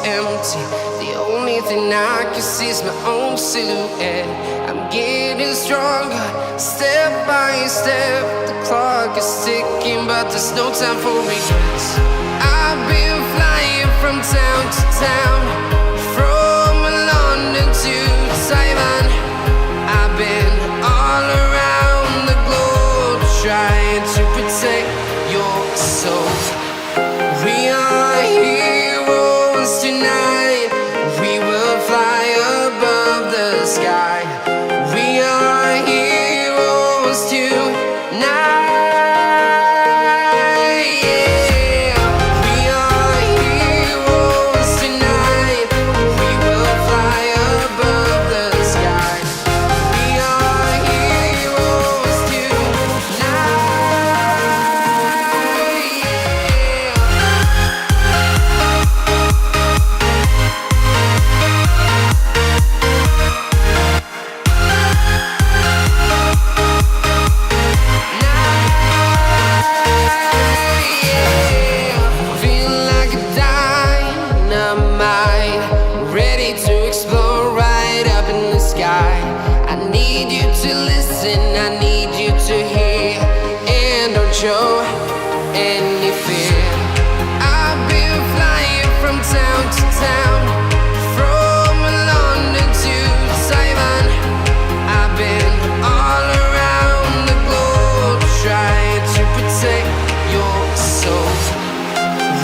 empty. The only thing I can see is my own silhouette. I'm getting stronger, step by step. The clock is ticking, but there's no time for regrets. I've been flying from town to town, from London to Taiwan. I've been all around the globe, trying to protect your soul. We are heroes tonight. We will fly above the sky. We are heroes tonight. Yeah. We are heroes tonight. We will fly above the sky. We are heroes tonight. Feel like a dynamite, ready to explode right up in the sky. I need you to listen, I need you to hear, and don't show any fear. I've been flying from town to town, from London to Taiwan. I've been all around the globe, trying to protect your soul.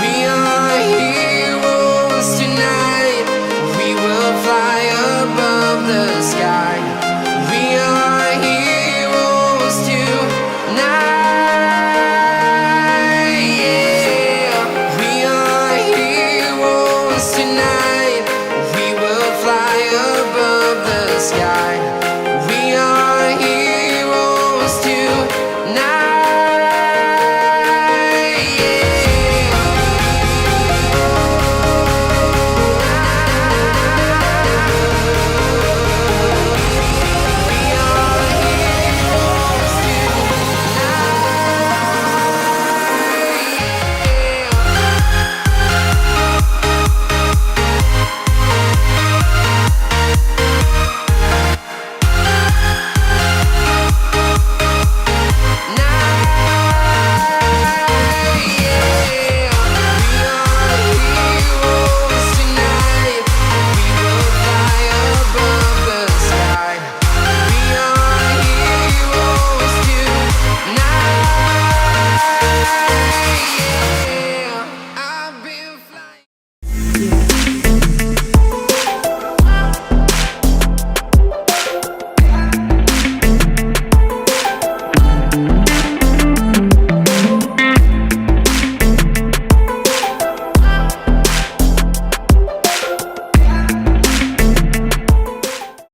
We are heroes tonight. We will fly above the sky. We are heroes tonight. Yeah. We are heroes tonight. We will fly above the sky. We are heroes tonight. Yeah.